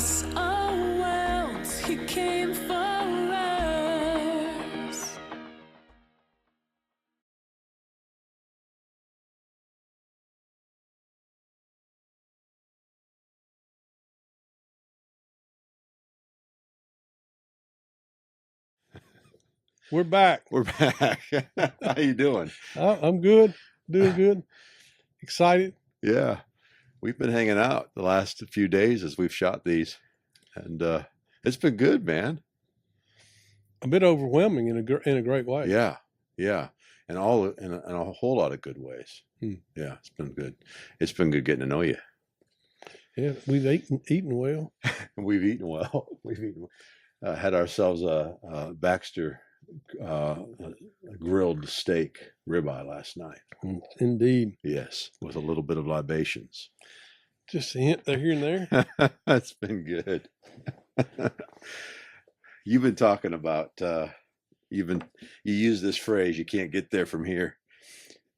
us our world, he came for us. We're back. We're back. How you doing? I'm good. Doing good. Excited. Yeah. We've been hanging out the last few days as we've shot these, and it's been good, man. A bit overwhelming in a great way. Yeah. Yeah. And all in a whole lot of good ways. Yeah, it's been good. It's been good getting to know you. Yeah, we've eaten well. We've eaten well. Had ourselves a Baxter grilled steak ribeye last night. Indeed. Yes, with a little bit of libations. Just a hint there, here and there. That's been good. You've been talking about you use this phrase, you can't get there from here,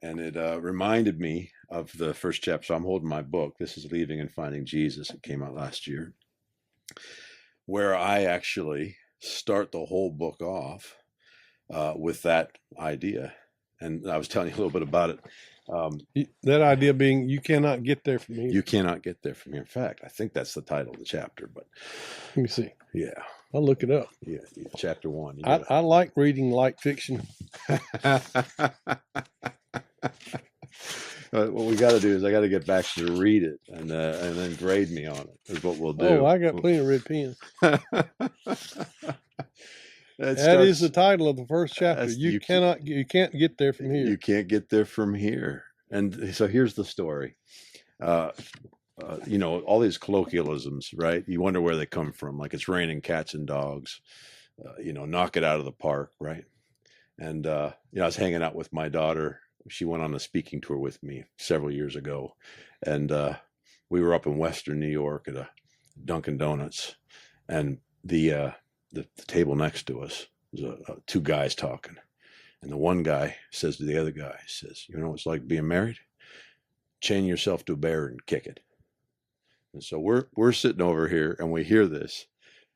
and it reminded me of the first chapter. So I'm holding my book. This is Leaving and Finding Jesus. It came out last year, where I actually start the whole book off with that idea. And I was telling you a little bit about it. That idea being, you cannot get there from here. You cannot get there from here. In fact, I think that's the title of the chapter. But let me see. Yeah, I'll look it up. Yeah, chapter 1. I like reading light fiction. What we got to do is I got to get Baxter to read it and then grade me on it. Is what we'll do. Oh, I got plenty of red pens. That is the title of the first chapter. You can't get there from here. You can't get there from here. And so here's the story. All these colloquialisms, right? You wonder where they come from. Like, it's raining cats and dogs. Knock it out of the park, right? And I was hanging out with my daughter. She went on a speaking tour with me several years ago, and we were up in Western New York at a Dunkin' Donuts, and the table next to us was two guys talking, and the one guy says to the other guy, says, "You know what it's like being married? Chain yourself to a bear and kick it." And so we're sitting over here, and we hear this,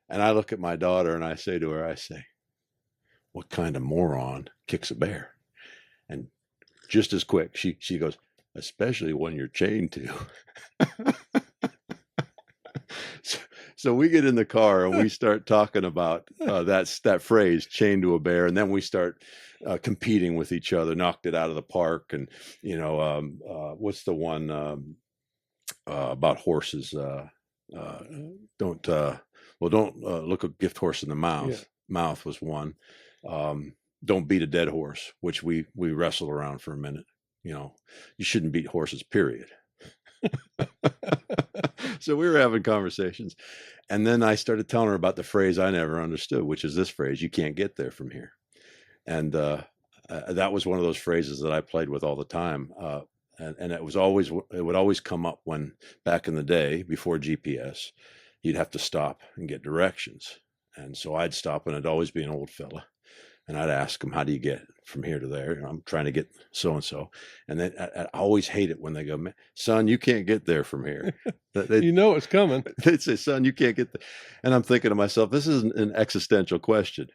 and I look at my daughter and I say to her, "What kind of moron kicks a bear?" And just as quick, she goes, "Especially when you're chained to." So we get in the car and we start talking about that phrase, chained to a bear, and then we start competing with each other. Knocked it out of the park, and what's the one about horses? Don't look a gift horse in the mouth. Yeah. Mouth was one. Don't beat a dead horse, which we wrestled around for a minute. You shouldn't beat horses, period. So we were having conversations, and then I started telling her about the phrase I never understood, which is this phrase: "You can't get there from here." And that was one of those phrases that I played with all the time. And it would always come up when, back in the day, before GPS, you'd have to stop and get directions. And so I'd stop, and it'd always be an old fella. And I'd ask him, "How do you get from here to there? I'm trying to get so-and-so." And then I always hate it when they go, "Son, you can't get there from here." It's coming. They'd say, "Son, you can't get there." And I'm thinking to myself, this is an existential question.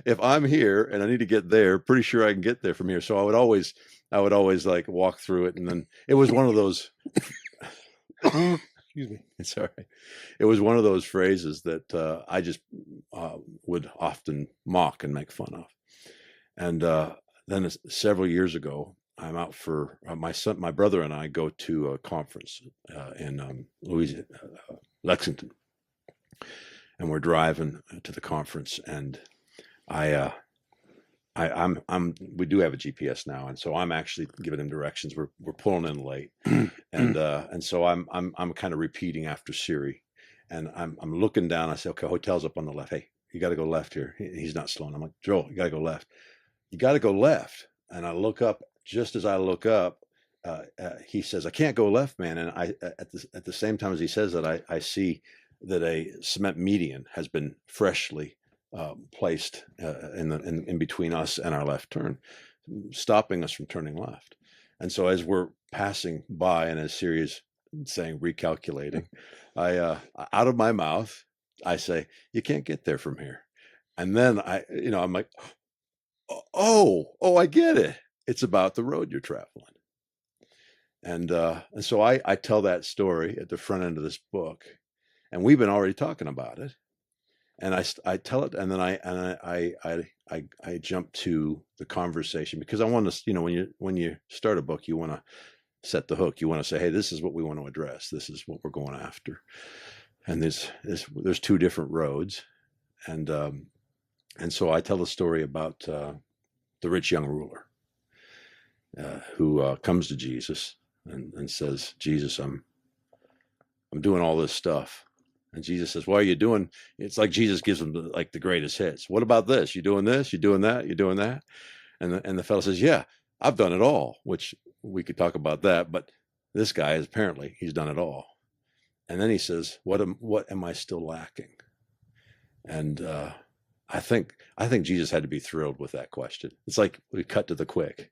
If I'm here and I need to get there, pretty sure I can get there from here. So I would always like walk through it. And then it was one of those, excuse me. It's all right. It was one of those phrases that I just would often mock and make fun of. And then several years ago, I'm out for my brother and I go to a conference in Lexington, and we're driving to the conference, and we do have a GPS now, and so I'm actually giving him directions. We're pulling in late, and so I'm kind of repeating after Siri, and I'm looking down. I say, "Okay, hotel's up on the left. Hey, you got to go left here." He's not slowing. I'm like, "Joel, you got to go left. You got to go left." And I look up. Just as I look up, he says, "I can't go left, man." And I at the same time as he says that, I see that a cement median has been freshly placed in between us and our left turn, stopping us from turning left. And so as we're passing by, and as Siri is saying recalculating, I out of my mouth, I say, "You can't get there from here." And then I'm like, oh, I get it. It's about the road you're traveling. And so I tell that story at the front end of this book, and we've been already talking about it. And I tell it, and then I jump to the conversation, because I want to, when you start a book, you want to set the hook. You want to say, hey, this is what we want to address. This is what we're going after. And there's two different roads, and so I tell the story about the rich young ruler who comes to Jesus and says, Jesus, I'm doing all this stuff. And Jesus says, what are you doing? It's like Jesus gives him the greatest hits. What about this? You doing this? You doing that? You doing that? And the fellow says, yeah, I've done it all, which we could talk about that. But this guy is apparently, he's done it all. And then he says, what am I still lacking? And I think Jesus had to be thrilled with that question. It's like we cut to the quick.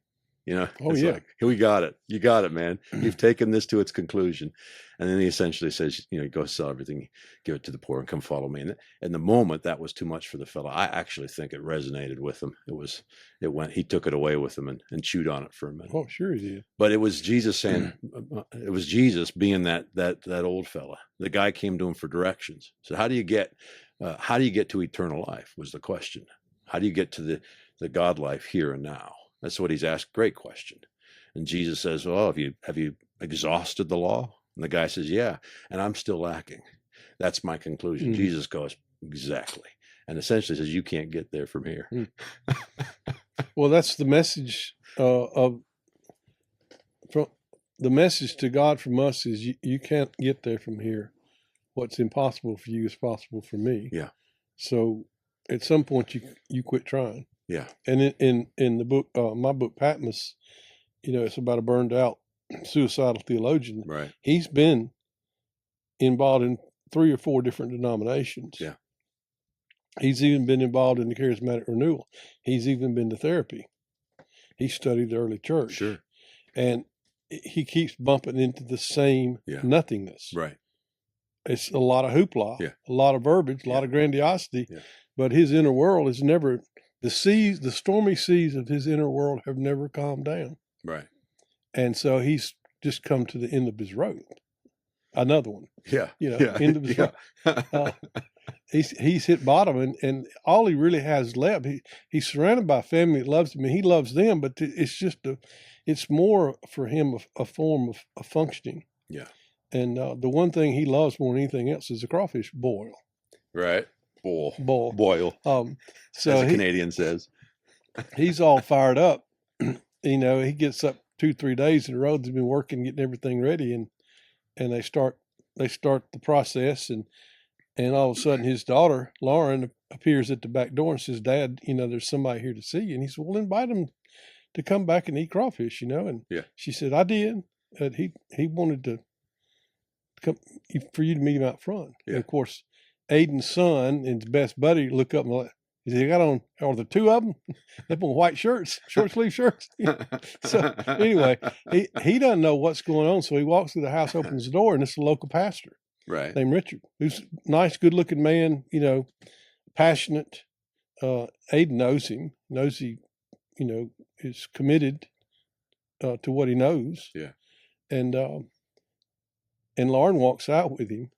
Oh, yeah. Like, we got it. You got it, man. You've taken this to its conclusion. And then he essentially says, go sell everything, give it to the poor, and come follow me. And in the moment, that was too much for the fellow. I actually think it resonated with him. He took it away with him and chewed on it for a minute. Oh, sure he did. But it was Jesus saying, it was Jesus being that old fella. The guy came to him for directions. So how do you get to eternal life was the question. How do you get to the God life here and now? That's what he's asked. Great question. And Jesus says, well, have you exhausted the law? And the guy says, yeah, and I'm still lacking. That's my conclusion. Mm-hmm. Jesus goes, exactly. And essentially says, you can't get there from here. Well, that's the message from the message to God from us is you can't get there from here. What's impossible for you is possible for me. Yeah. So at some point you quit trying. Yeah. And in the book, my book, Patmos, it's about a burned out suicidal theologian. Right. He's been involved in 3 or 4 different denominations. Yeah. He's even been involved in the charismatic renewal. He's even been to therapy. He studied the early church. Sure. And he keeps bumping into the same nothingness. Right. It's a lot of hoopla, a lot of verbiage, a lot of grandiosity, but his inner world is never, the stormy seas of his inner world have never calmed down. Right. And so he's just come to the end of his rope. Another one. Yeah. End of his rope. He's hit bottom, and all he really has left, he's surrounded by family that loves him, and he loves them, but it's more for him a form of functioning. Yeah. And the one thing he loves more than anything else is a crawfish boil. Right. Boil. So as a Canadian says. He's all fired up. He gets up 2-3 days in a row. They've been working, getting everything ready, and they start the process, and all of a sudden his daughter, Lauren, appears at the back door and says, Dad, there's somebody here to see you. And he said, well, invite him to come back and eat crawfish, and she said, I did. He wanted to come for you to meet him out front. Yeah. And of course, Aidan's son and his best buddy look up and like, they got on, or the two of them, they put white shirts, short sleeve shirts. So anyway, he doesn't know what's going on. So he walks through the house, opens the door, and it's a local pastor, right, named Richard, who's a nice, good looking man, passionate. Aidan knows him, he, is committed to what he knows. Yeah. And Lauren walks out with him,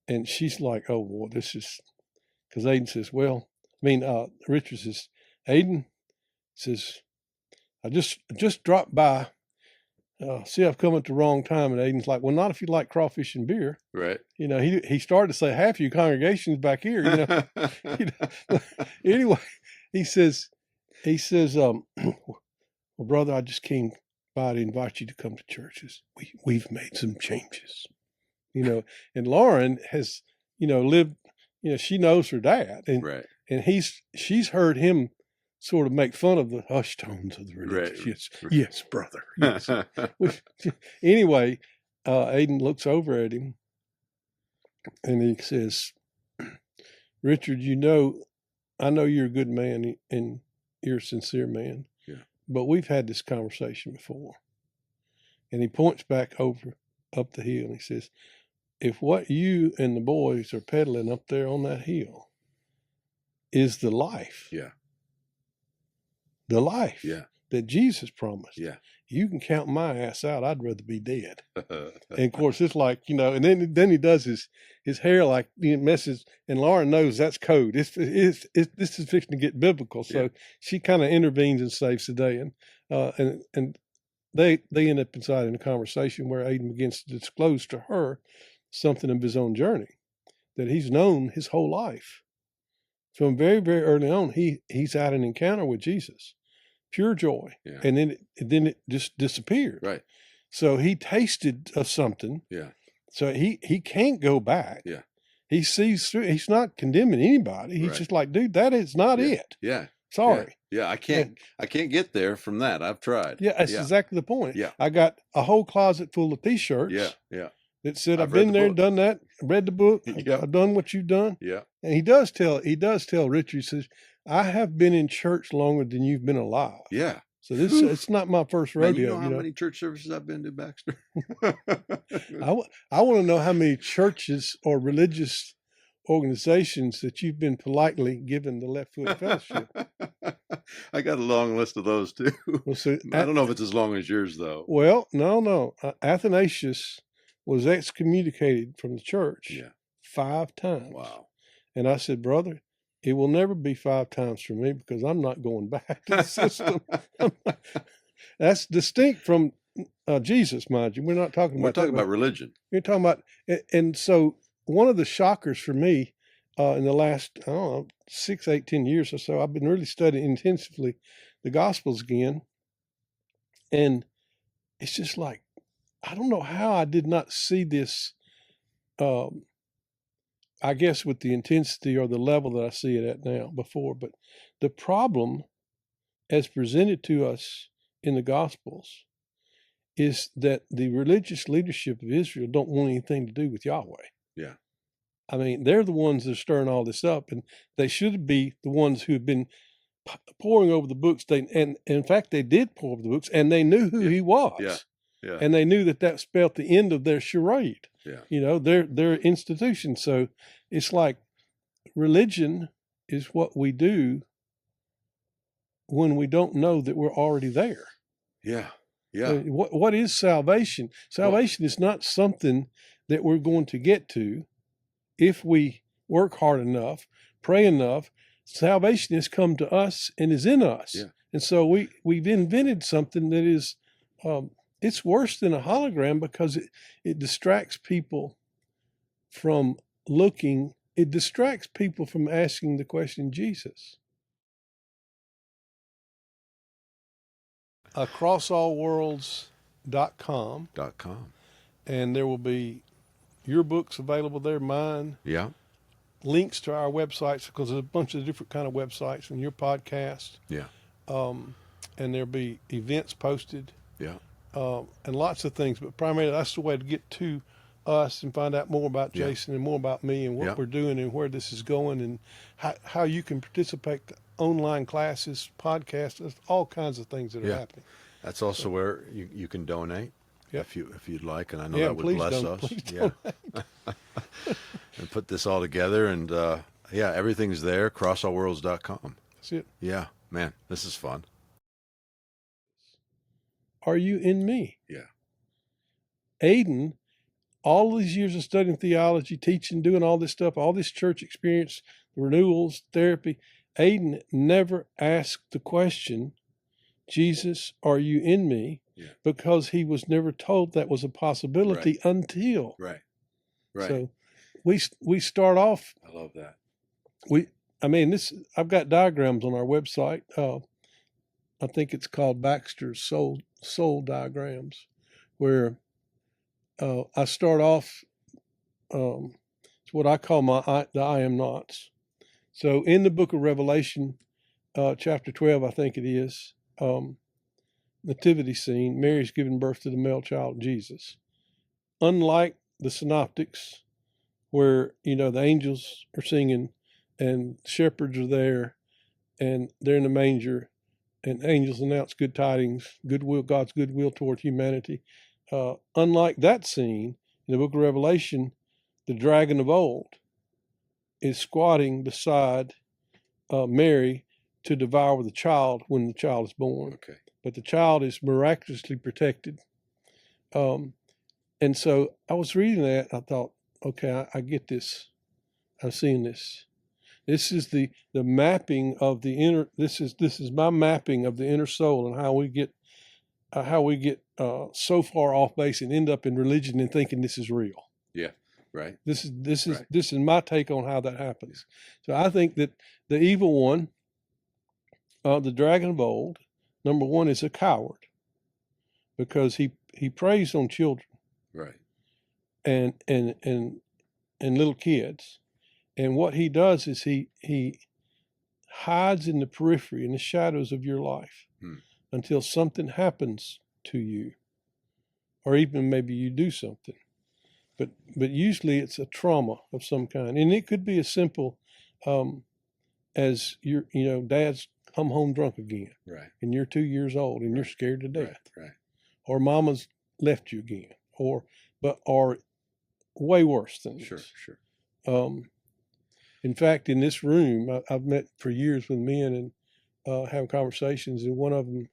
and she's like, oh, boy, this is, because Aidan says, Richard says, Aidan says, I just dropped by. See, I've come at the wrong time. And Aidan's like, well, not if you like crawfish and beer. Right. He started to say, half your congregation's back here. Anyway, he says, well, brother, I just came by to invite you to come to churches. We've made some changes, and Lauren has, lived, she knows her dad, and right. And she's heard him sort of make fun of the hush tones of the religious. Right. Yes, brother. Yes. Anyway, Aidan looks over at him and he says, Richard, I know you're a good man and you're a sincere man, but we've had this conversation before. And he points back over up the hill. And he says, if what you and the boys are peddling up there on that hill is the life, the life that Jesus promised, you can count my ass out. I'd rather be dead. And of course, it's like, and then he does his hair like messes, and Lauren knows that's code. This is fixing to get biblical, so she kind of intervenes and saves the day, and they end up inside in a conversation where Aidan begins to disclose to her something of his own journey that he's known his whole life. From very, very early on, he's had an encounter with Jesus. Pure joy, and then it just disappeared. Right. So he tasted of something. Yeah. So he can't go back. Yeah. He sees through. He's not condemning anybody. He's just like, dude, that is not it. Yeah. Sorry. Yeah. I can't get there from that. I've tried. Yeah, that's exactly the point. Yeah. I got a whole closet full of T-shirts. Yeah. That said, I've been there, done that, read the book. I've done what you've done. Yeah. And he does tell Richard, he says, I have been in church longer than you've been alive. Yeah. So it's not my first rodeo. Man, you know how many church services I've been to, Baxter? I want to know how many churches or religious organizations that you've been politely given the left foot fellowship. I got a long list of those too. Well, so, I don't know if it's as long as yours though. Well, no. Athanasius was excommunicated from the church 5 times. Wow. And I said, brother, it will never be 5 times for me because I'm not going back to the system. That's distinct from Jesus, mind you. We're not talking about. We're talking about religion. You're talking about, and so one of the shockers for me in the last, 6, 8, 10 years or so, I've been really studying intensively the Gospels again, and it's just like, I don't know how I did not see this. I guess with the intensity or the level that I see it at now before, but the problem as presented to us in the Gospels is that the religious leadership of Israel don't want anything to do with Yahweh. Yeah. I mean, they're the ones that are stirring all this up, and they should be the ones who have been poring over the books. And in fact, they did pore over the books, and they knew who he was. Yeah. Yeah. And they knew that spelled the end of their charade. Yeah. Their institution. So it's like religion is what we do when we don't know that we're already there. Yeah. Yeah. What is salvation? Salvation is not something that we're going to get to if we work hard enough, pray enough. Salvation has come to us and is in us. Yeah. And so we've invented something that is it's worse than a hologram because it distracts people from looking. It distracts people from asking the question, Jesus. Acrossallworlds.com. And there will be your books available there, mine. Yeah. Links to our websites, because there's a bunch of different kind of websites, and your podcast. Yeah. And there'll be events posted. Yeah. And lots of things, but primarily that's the way to get to us and find out more about Jason and more about me and what we're doing and where this is going and how you can participate, online classes, podcasts, all kinds of things that are happening. That's also where you can donate if you'd like, and I know that would please bless don't, us. Please donate. And put this all together, and everything's there. Crossallworlds.com. That's it. Yeah, man, this is fun. Are you in me? Yeah. Aidan, all these years of studying theology, teaching, doing all this stuff, all this church experience, renewals, therapy, Aidan never asked the question, Jesus, are you in me? Yeah. Because he was never told that was a possibility until. Right. So we start off. I love that. I've got diagrams on our website. I think it's called Baxter's Soul Diagrams, where I start off. It's what I call the I am nots. So in the book of Revelation, chapter 12, I think it is, nativity scene, Mary's giving birth to the male child, Jesus. Unlike the synoptics, where, the angels are singing and shepherds are there and they're in the manger and angels announce good tidings, goodwill, God's goodwill toward humanity. unlike that scene in the book of Revelation, the dragon of old is squatting beside Mary to devour the child when the child is born. Okay. But the child is miraculously protected. And so I was reading that, and I thought, okay, I get this. I'm seeing this. This is the mapping of the inner. This is my mapping of the inner soul and how we get so far off base and end up in religion and thinking this is real. Yeah. Right. This is Right. this is my take on how that happens. So I think that the evil one, the dragon of old, number one, is a coward because he preys on children. Right. And little kids. And what he does is he hides in the periphery, in the shadows of your life until something happens to you. Or even maybe you do something. But usually it's a trauma of some kind. And it could be as simple as dad's come home drunk again. Right. And you're 2 years old and you're scared to death. Right. Or mama's left you again. Or way worse things. Sure. In fact, in this room, I've met for years with men and having conversations, and one of them,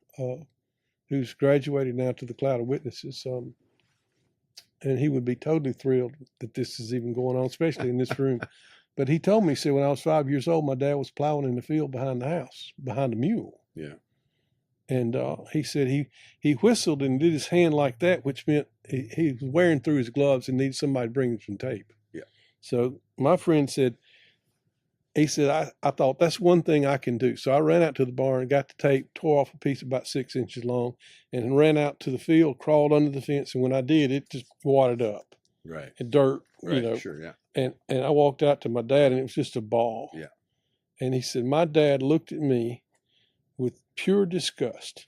who's graduated now to the cloud of witnesses, and he would be totally thrilled that this is even going on, especially in this room. But he told me, he said, when I was 5 years old, my dad was plowing in the field behind the house, behind a mule. Yeah. And he said he whistled and did his hand like that, which meant he was wearing through his gloves and needed somebody to bring him some tape. Yeah. So my friend said, I thought that's one thing I can do. So I ran out to the barn, got the tape, tore off a piece about 6 inches long, and ran out to the field, crawled under the fence. And when I did, it just watered up. Right. And dirt, Right. Sure. Yeah. And I walked out to my dad, and it was just a ball. Yeah. And he said, my dad looked at me with pure disgust,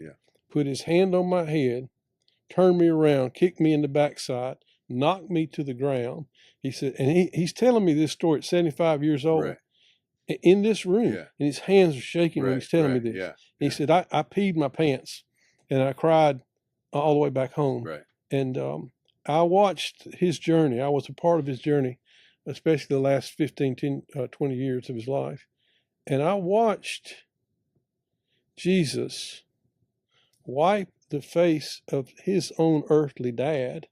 put his hand on my head, turned me around, kicked me in the backside, knocked me to the ground. He said, and he's telling me this story at 75 years old. Right. In this room, and his hands are shaking when he's telling me this. Yeah. He said, I peed my pants, and I cried all the way back home. Right. And I watched his journey. I was a part of his journey, especially the last 20 years of his life. And I watched Jesus wipe the face of his own earthly dad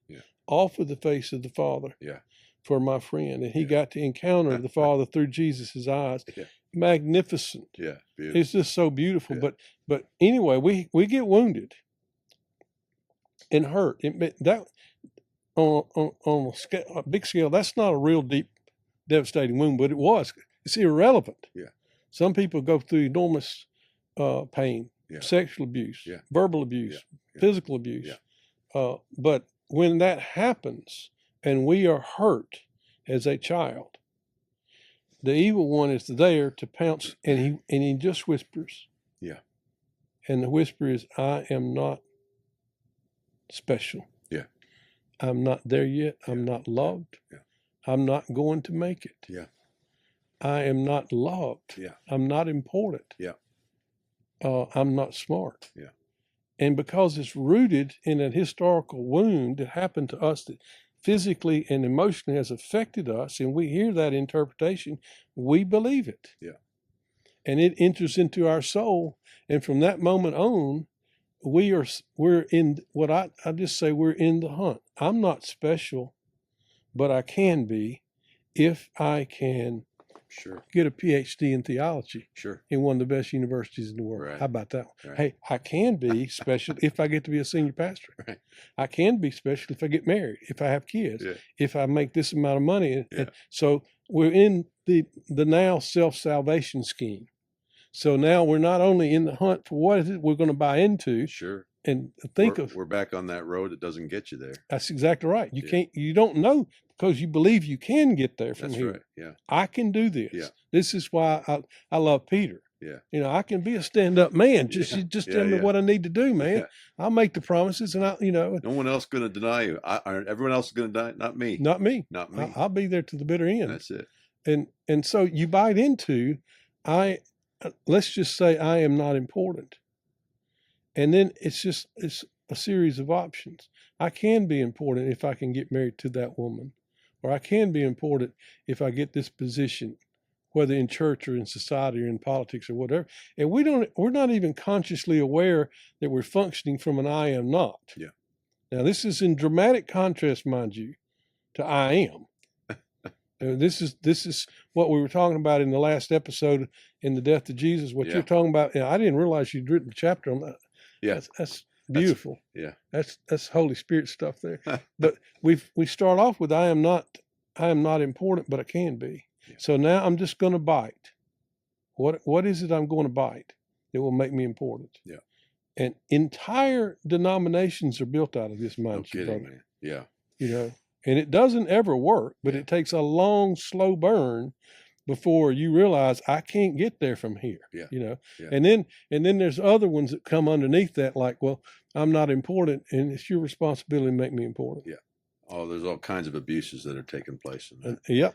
off of the face of the Father. Yeah. For my friend, and he got to encounter the Father through Jesus' eyes. Yeah. Magnificent. Yeah, beautiful. It's just so beautiful. Yeah. But anyway, we get wounded and hurt. That on a big scale, that's not a real deep, devastating wound, but it was. It's irrelevant. Yeah. Some people go through enormous pain, sexual abuse, verbal abuse, physical abuse. Yeah. But when that happens, and we are hurt as a child, the evil one is there to pounce, and he just whispers. Yeah. And the whisper is, I am not special. Yeah. I'm not there yet. I'm not loved. Yeah. I'm not going to make it. Yeah. I am not loved. Yeah. I'm not important. Yeah. I'm not smart. Yeah. And because it's rooted in a historical wound that happened to us that physically and emotionally has affected us, and we hear that interpretation, we believe it. Yeah. And it enters into our soul, and from that moment on, we're in what I just say, we're in the hunt. I'm not special, but I can be if I can get a PhD in theology in one of the best universities in the world. Right. How about that? Right. Hey, I can be special if I get to be a senior pastor. Right. I can be special if I get married, if I have kids, if I make this amount of money. And so we're in the now self-salvation scheme. So now we're not only in the hunt for what is it we're going to buy into. Sure. And we're back on that road that doesn't get you there. That's exactly right. You don't know because you believe you can get there from here. Right. Yeah. I can do this. Yeah. This is why I love Peter. Yeah. I can be a stand-up man. Just tell me what I need to do, man. Yeah. I'll make the promises, and no one else going to deny you. Everyone else is going to deny, not me. Not me. Not me. I'll be there to the bitter end. That's it. And so you bite into, let's just say I am not important. And then it's a series of options. I can be important if I can get married to that woman, or I can be important if I get this position, whether in church or in society or in politics or whatever. And we're not even consciously aware that we're functioning from an I am not. Yeah. Now, this is in dramatic contrast, mind you, to I am. This is what we were talking about in the last episode in the death of Jesus. What you're talking about, I didn't realize you'd written a chapter on that. Yeah, that's beautiful. That's Holy Spirit stuff there. But we start off with I am not important, but I can be. Yeah. So now I'm just going to bite. What is it I'm going to bite that will make me important? Yeah. And entire denominations are built out of this mindset, brother. Man. Yeah. You know, and it doesn't ever work, but it takes a long, slow burn before you realize I can't get there from here. Yeah. You know, and then there's other ones that come underneath that, like, well, I'm not important, and it's your responsibility to make me important. Yeah. Oh, there's all kinds of abuses that are taking place in that. Yep.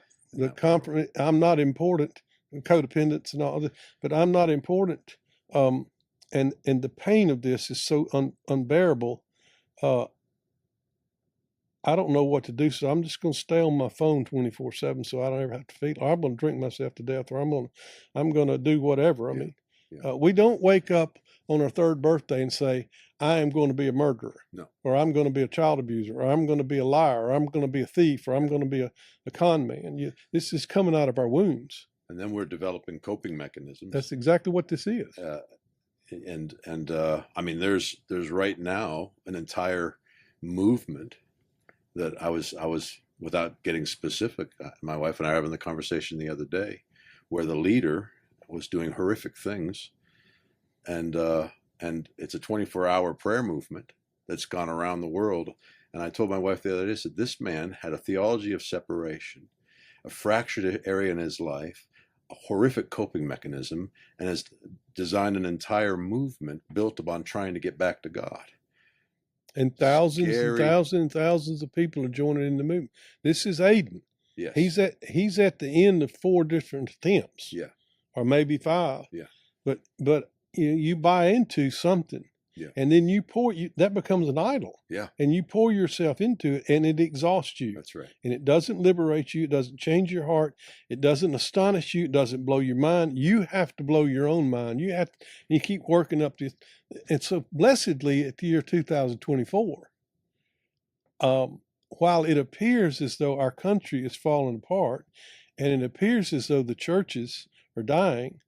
I'm not important, codependence and all that, but I'm not important. And the pain of this is so unbearable. I don't know what to do, so I'm just going to stay on my phone 24/7, so I don't ever have to feel. Or I'm going to drink myself to death, or I'm going to do whatever. I mean, we don't wake up on our third birthday and say, I am going to be a murderer, or I'm going to be a child abuser, or I'm going to be a liar, or I'm going to be a thief, or I'm going to be a con man. This is coming out of our wounds. And then we're developing coping mechanisms. That's exactly what this is. I mean, there's right now an entire movement that I was without getting specific. My wife and I were having the conversation the other day, where the leader was doing horrific things, and it's a 24-hour prayer movement that's gone around the world. And I told my wife the other day, I said, this man had a theology of separation, a fractured area in his life, a horrific coping mechanism, and has designed an entire movement built upon trying to get back to God. And thousands and thousands and thousands of people are joining in the movement. This is Aidan. Yes. He's at the end of 4 different attempts. Yeah. Or maybe 5. Yeah. But you buy into something. Yeah. And then that becomes an idol. Yeah. And you pour yourself into it, and it exhausts you. That's right. And it doesn't liberate you. It doesn't change your heart. It doesn't astonish you. It doesn't blow your mind. You have to blow your own mind. You keep working up this. And so blessedly at the year 2024, while it appears as though our country is falling apart, and it appears as though the churches are dying,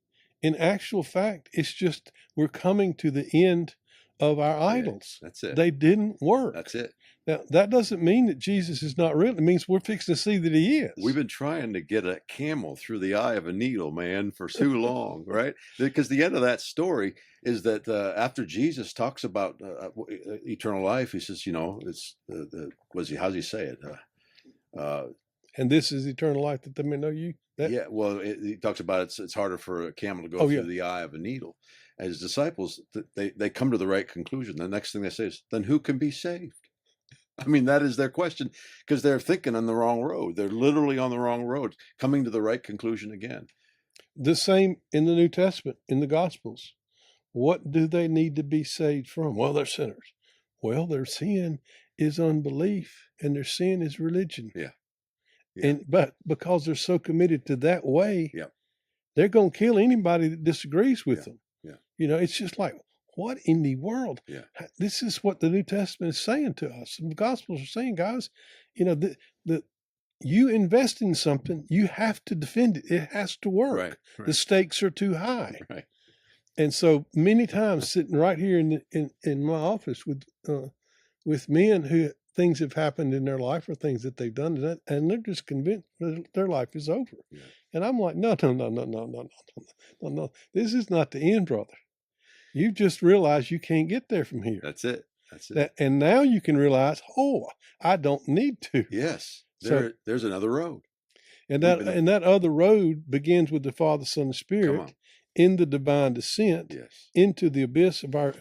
in actual fact, it's just we're coming to the end of our idols. That's it. They didn't work. That's it. Now, that doesn't mean that Jesus is not real. It means we're fixing to see that he is. We've been trying to get a camel through the eye of a needle, man, for too long, right? Because the end of that story is that after Jesus talks about eternal life, he says, it's how's he say it? And this is eternal life, that they may know you. He talks about it's harder for a camel to go through the eye of a needle. And his disciples, they come to the right conclusion. The next thing they say is, then who can be saved? I mean, that is their question, because they're thinking on the wrong road. They're literally on the wrong road, coming to the right conclusion again. The same in the New Testament, in the Gospels. What do they need to be saved from? Well, they're sinners. Well, their sin is unbelief, and their sin is religion. Yeah. But because they're so committed to that way, they're going to kill anybody that disagrees with them. Yeah. It's just like, what in the world? Yeah. This is what the New Testament is saying to us. And the Gospels are saying, guys, you invest in something, you have to defend it. It has to work. Right. The stakes are too high. Right. And so many times sitting right here in my office with men who things have happened in their life or things that they've done, and they're just convinced that their life is over. Yeah. And I'm like, no. This is not the end, brother. You just realize you can't get there from here. That's it. And now you can realize, I don't need to. Yes. There's another road. And that other road begins with the Father, Son, and Spirit in the divine descent into the abyss of our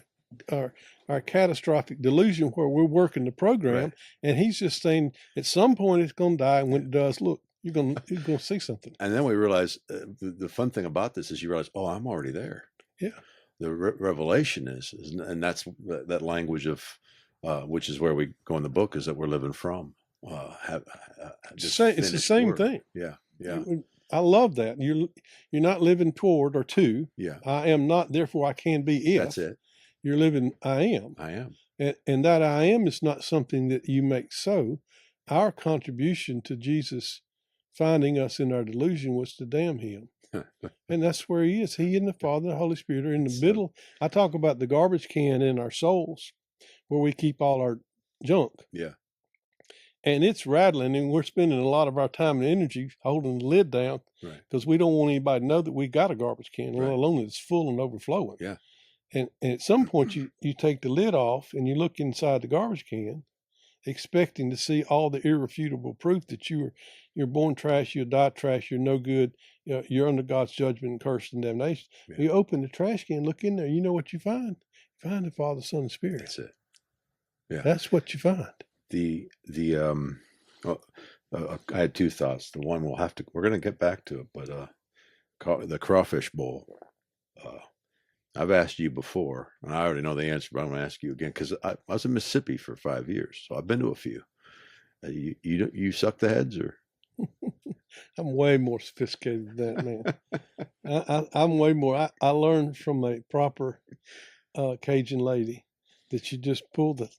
catastrophic delusion, where we're working the program. Right. And he's just saying at some point it's going to die. And when it does, look, you're going to see something. And then we realize the fun thing about this is you realize, I'm already there. Yeah. The revelation is, and that's that language of which is where we go in the book, is that we're living from. It's the same word. thing. Yeah, yeah, I love that. You're not living toward or to. yeah. I am not, therefore I can be if. That's it. You're living I am. I am. And that I am is not something that you make so. Our contribution to Jesus finding us in our delusion was to damn him. And that's where he is. He and the Father and the Holy Spirit are in the middle. I talk about the garbage can in our souls where we keep all our junk. Yeah. And it's rattling, and we're spending a lot of our time and energy holding the lid down because we don't want anybody to know that we got a garbage can, let alone that it's full and overflowing. Yeah. And at some point, you take the lid off and you look inside the garbage can, expecting to see all the irrefutable proof that you're born trash, you'll die trash, you're no good, you're under God's judgment and curse and damnation. Yeah. You open the trash can, look in there, you know what you find? You find the Father, Son, and Spirit. That's it. Yeah. That's what you find. I had two thoughts. The one we're going to get back to it, but the Crawfish Bowl. I've asked you before, and I already know the answer, but I'm going to ask you again because I was in Mississippi for 5 years, so I've been to a few. You suck the heads, or? I'm way more sophisticated than that, man. I'm way more. I learned from a proper Cajun lady that you just pull the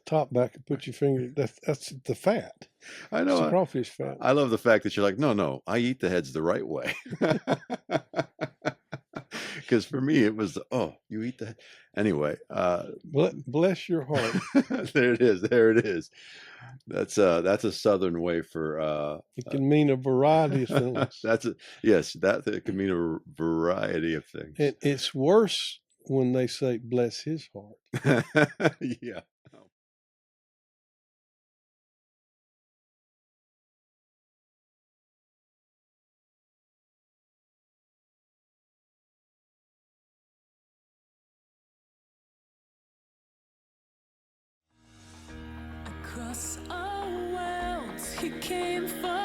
top back and put your finger. That's the fat. I know. It's the crawfish fat. I love the fact that you're like, no, I eat the heads the right way. Because for me, it was, you eat that. Anyway. Bless your heart. There it is. That's a Southern way for. It can mean a variety of things. That can mean a variety of things. It's worse when they say, bless his heart. Yeah. Across our worlds, he came for